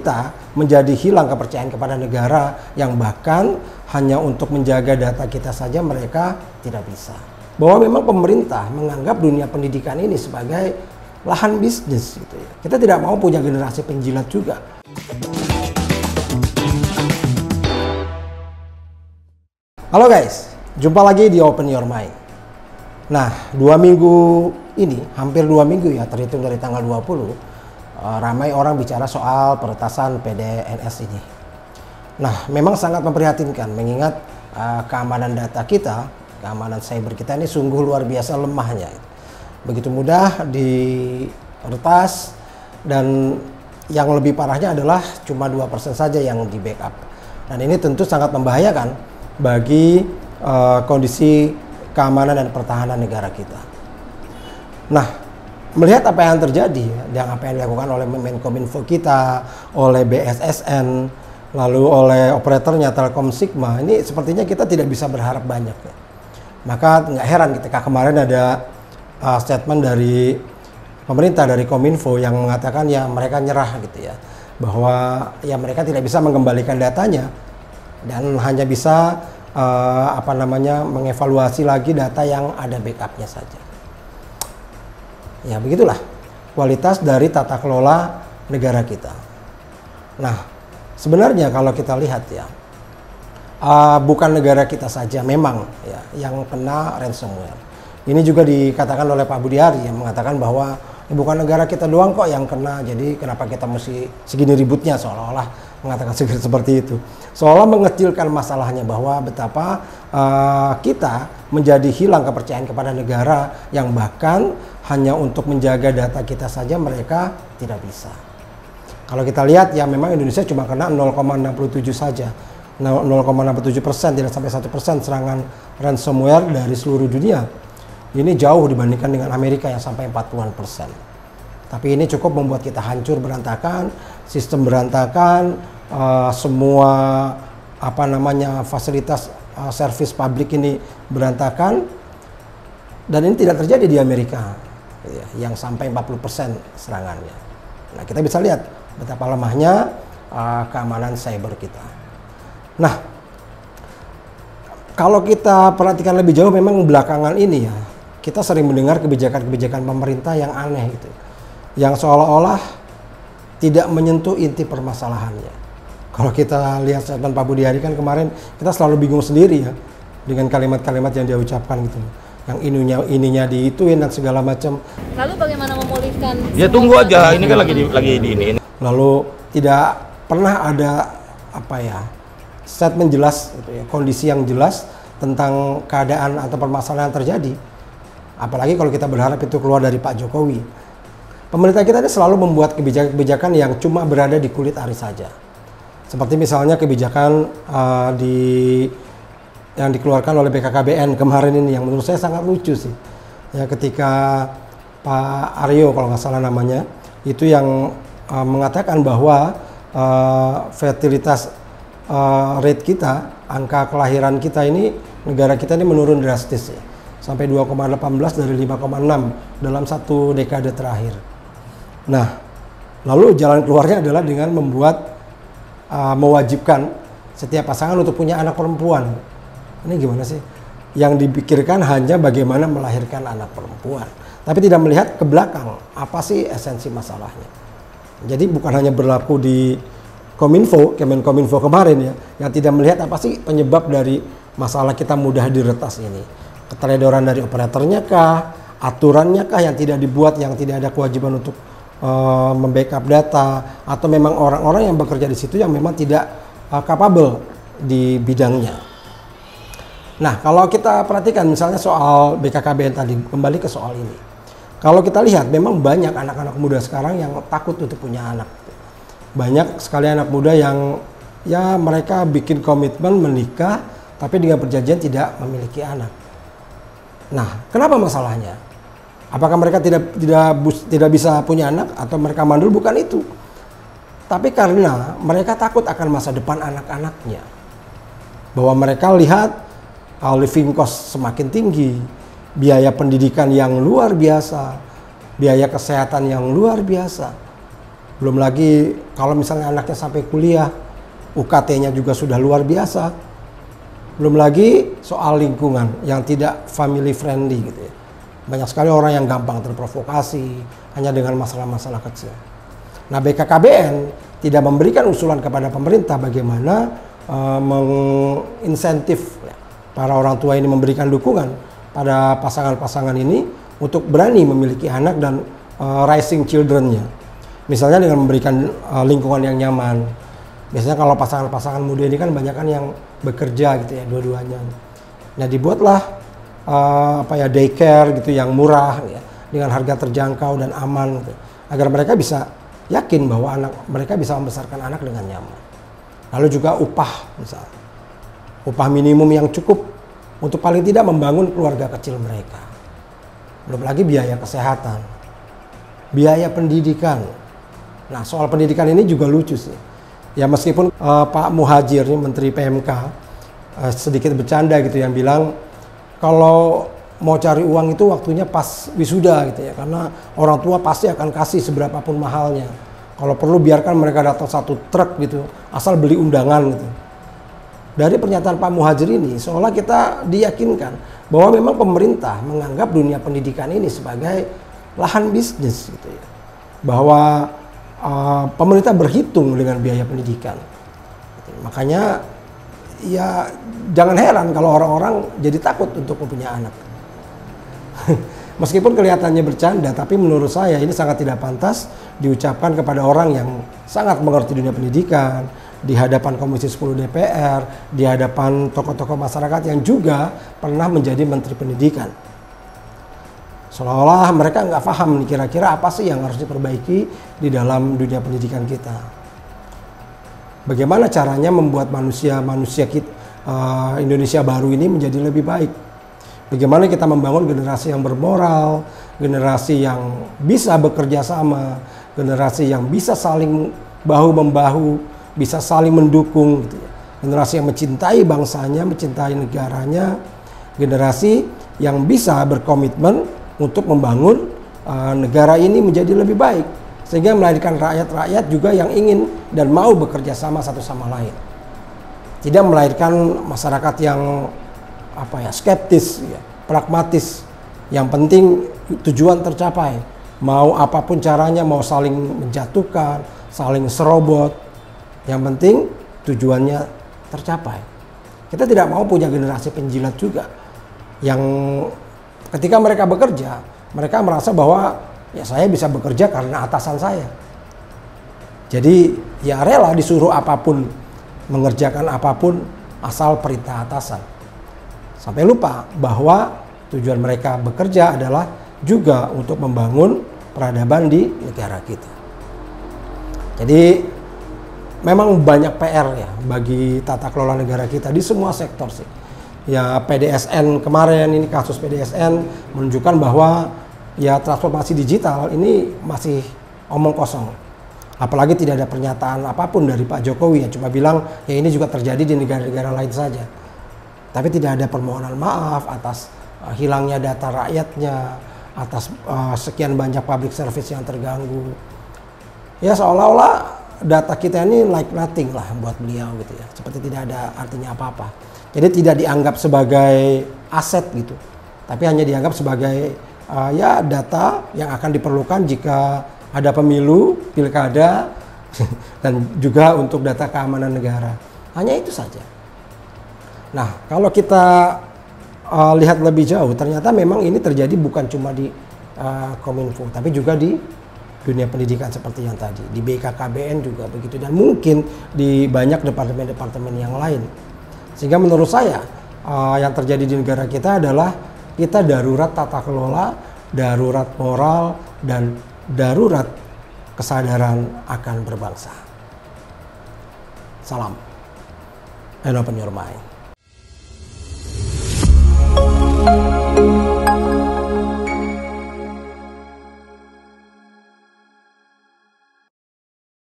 kita menjadi hilang kepercayaan kepada negara yang bahkan hanya untuk menjaga data kita saja mereka tidak bisa. Bahwa memang pemerintah menganggap dunia pendidikan ini sebagai lahan bisnis gitu ya. Kita tidak mau punya generasi penjilat juga. Halo guys, jumpa lagi di Open Your Mind. Nah, 2 minggu ini, hampir 2 minggu ya, terhitung dari tanggal 20, ramai orang bicara soal peretasan PDNS ini. Nah, memang sangat memprihatinkan mengingat keamanan data kita, keamanan cyber kita ini sungguh luar biasa lemahnya. Begitu mudah diretas dan yang lebih parahnya adalah cuma 2% saja yang di backup. Dan ini tentu sangat membahayakan bagi kondisi keamanan dan pertahanan negara kita. Nah, melihat apa yang terjadi dan apa yang dilakukan oleh Menkominfo kita, oleh BSSN, lalu oleh operatornya Telkom Sigma, ini sepertinya kita tidak bisa berharap banyak ya. Maka nggak heran ketika kemarin ada statement dari pemerintah, dari Kominfo yang mengatakan ya mereka nyerah gitu ya, bahwa ya mereka tidak bisa mengembalikan datanya dan hanya bisa mengevaluasi lagi data yang ada backupnya saja. Ya begitulah kualitas dari tata kelola negara kita. Nah, sebenarnya kalau kita lihat ya, bukan negara kita saja memang ya yang kena ransomware. Ini juga dikatakan oleh Pak Budi Ari yang mengatakan bahwa bukan negara kita doang kok yang kena, jadi kenapa kita mesti segini ributnya, seolah-olah mengatakan seperti itu. Seolah mengecilkan masalahnya bahwa betapa kita menjadi hilang kepercayaan kepada negara yang bahkan hanya untuk menjaga data kita saja mereka tidak bisa. Kalau kita lihat ya memang Indonesia cuma kena 0,67 saja. 0,67%, tidak sampai 1% serangan ransomware dari seluruh dunia. Ini jauh dibandingkan dengan Amerika yang sampai 40%. Tapi ini cukup membuat kita hancur berantakan, sistem berantakan, semua fasilitas servis publik ini berantakan, dan ini tidak terjadi di Amerika yang sampai 40% serangannya. Nah, kita bisa lihat betapa lemahnya keamanan cyber kita. Nah, kalau kita perhatikan lebih jauh, memang belakangan ini ya kita sering mendengar kebijakan-kebijakan pemerintah yang aneh gitu, yang seolah-olah tidak menyentuh inti permasalahannya. Kalau kita lihat statement Pak Budi Ari kan kemarin, kita selalu bingung sendiri ya dengan kalimat-kalimat yang dia ucapkan gitu, yang ininya diituin dan segala macam. Lalu bagaimana memulihkan? Ya tunggu aja, ini kan lagi di ini. Lalu tidak pernah ada statement jelas gitu ya, kondisi yang jelas tentang keadaan atau permasalahan yang terjadi. Apalagi kalau kita berharap itu keluar dari Pak Jokowi. Pemerintah kita ini selalu membuat kebijakan-kebijakan yang cuma berada di kulit ari saja. Seperti misalnya kebijakan yang dikeluarkan oleh BKKBN kemarin ini, yang menurut saya sangat lucu sih. Ya, ketika Pak Aryo kalau nggak salah namanya, itu yang mengatakan bahwa fertilitas rate kita, angka kelahiran kita ini, negara kita ini menurun drastis ya, sampai 2,18 dari 5,6 dalam 1 dekade terakhir. Nah, lalu jalan keluarnya adalah dengan mewajibkan setiap pasangan untuk punya anak perempuan. Ini gimana sih? Yang dipikirkan hanya bagaimana melahirkan anak perempuan, tapi tidak melihat ke belakang apa sih esensi masalahnya. Jadi bukan hanya berlaku di Kemenkominfo kemarin ya, yang tidak melihat apa sih penyebab dari masalah kita mudah diretas ini. Keteledoran dari operatornya kah, aturannya kah yang tidak dibuat, yang tidak ada kewajiban untuk membackup data, atau memang orang-orang yang bekerja di situ yang memang tidak capable di bidangnya. Nah, kalau kita perhatikan misalnya soal BKKBN tadi, kembali ke soal ini. Kalau kita lihat memang banyak anak-anak muda sekarang yang takut untuk punya anak. Banyak sekali anak muda yang ya mereka bikin komitmen menikah tapi dengan perjanjian tidak memiliki anak. Nah, kenapa masalahnya? Apakah mereka tidak bisa punya anak atau mereka mandul? Bukan itu. Tapi karena mereka takut akan masa depan anak-anaknya. Bahwa mereka lihat living cost semakin tinggi, biaya pendidikan yang luar biasa, biaya kesehatan yang luar biasa. Belum lagi kalau misalnya anaknya sampai kuliah, UKT-nya juga sudah luar biasa. Belum lagi soal lingkungan yang tidak family friendly gitu ya. Banyak sekali orang yang gampang terprovokasi hanya dengan masalah-masalah kecil. Nah, BKKBN tidak memberikan usulan kepada pemerintah bagaimana menginsentif para orang tua ini, memberikan dukungan pada pasangan-pasangan ini untuk berani memiliki anak dan raising children-nya. Misalnya dengan memberikan lingkungan yang nyaman. Biasanya kalau pasangan-pasangan muda ini kan banyak kan yang bekerja gitu ya, dua-duanya. Nah, dibuatlah daycare gitu yang murah ya, dengan harga terjangkau dan aman gitu, agar mereka bisa yakin bahwa anak mereka bisa membesarkan anak dengan nyaman. Lalu juga upah, misalnya upah minimum yang cukup untuk paling tidak membangun keluarga kecil mereka. Belum lagi biaya kesehatan, biaya pendidikan. Nah, soal pendidikan ini juga lucu sih. Ya meskipun Pak Muhadjir, Menteri PMK, sedikit bercanda gitu yang bilang kalau mau cari uang itu waktunya pas wisuda gitu ya, karena orang tua pasti akan kasih seberapapun mahalnya. Kalau perlu biarkan mereka datang satu truk gitu, asal beli undangan gitu. Dari pernyataan Pak Muhadjir ini seolah kita diyakinkan bahwa memang pemerintah menganggap dunia pendidikan ini sebagai lahan bisnis gitu ya. Bahwa pemerintah berhitung dengan biaya pendidikan. Makanya ya jangan heran kalau orang-orang jadi takut untuk mempunyai anak. Meskipun kelihatannya bercanda, tapi menurut saya ini sangat tidak pantas diucapkan kepada orang yang sangat mengerti dunia pendidikan, di hadapan Komisi 10 DPR, di hadapan tokoh-tokoh masyarakat yang juga pernah menjadi Menteri Pendidikan. Seolah-olah mereka nggak paham nih kira-kira apa sih yang harus diperbaiki di dalam dunia pendidikan kita. Bagaimana caranya membuat manusia Indonesia baru ini menjadi lebih baik. Bagaimana kita membangun generasi yang bermoral, generasi yang bisa bekerja sama, generasi yang bisa saling bahu-membahu, bisa saling mendukung, gitu ya. Generasi yang mencintai bangsanya, mencintai negaranya, generasi yang bisa berkomitmen untuk membangun negara ini menjadi lebih baik, sehingga melahirkan rakyat-rakyat juga yang ingin dan mau bekerja sama satu sama lain. Tidak melahirkan masyarakat yang skeptis, ya, pragmatis. Yang penting tujuan tercapai. Mau apapun caranya, mau saling menjatuhkan, saling serobot. Yang penting tujuannya tercapai. Kita tidak mau punya generasi penjilat juga yang ketika mereka bekerja, mereka merasa bahwa ya saya bisa bekerja karena atasan saya. Jadi ya rela disuruh apapun, mengerjakan apapun asal perintah atasan. Sampai lupa bahwa tujuan mereka bekerja adalah juga untuk membangun peradaban di negara kita. Jadi memang banyak PR ya bagi tata kelola negara kita di semua sektor sih. Ya PDSN kemarin, ini kasus PDSN menunjukkan bahwa ya transformasi digital ini masih omong kosong. Apalagi tidak ada pernyataan apapun dari Pak Jokowi, ya cuma bilang ya ini juga terjadi di negara-negara lain saja. Tapi tidak ada permohonan maaf atas hilangnya data rakyatnya, atas sekian banyak public service yang terganggu. Ya seolah-olah data kita ini like nothing lah buat beliau gitu ya, seperti tidak ada artinya apa-apa. Jadi tidak dianggap sebagai aset gitu, tapi hanya dianggap sebagai ya data yang akan diperlukan jika ada pemilu, pilkada, dan juga untuk data keamanan negara. Hanya itu saja. Nah, kalau kita lihat lebih jauh, ternyata memang ini terjadi bukan cuma di Kominfo, tapi juga di dunia pendidikan seperti yang tadi, di BKKBN juga begitu, dan mungkin di banyak departemen-departemen yang lain. Sehingga menurut saya yang terjadi di negara kita adalah kita darurat tata kelola, darurat moral, dan darurat kesadaran akan berbangsa. Salam and open your mind.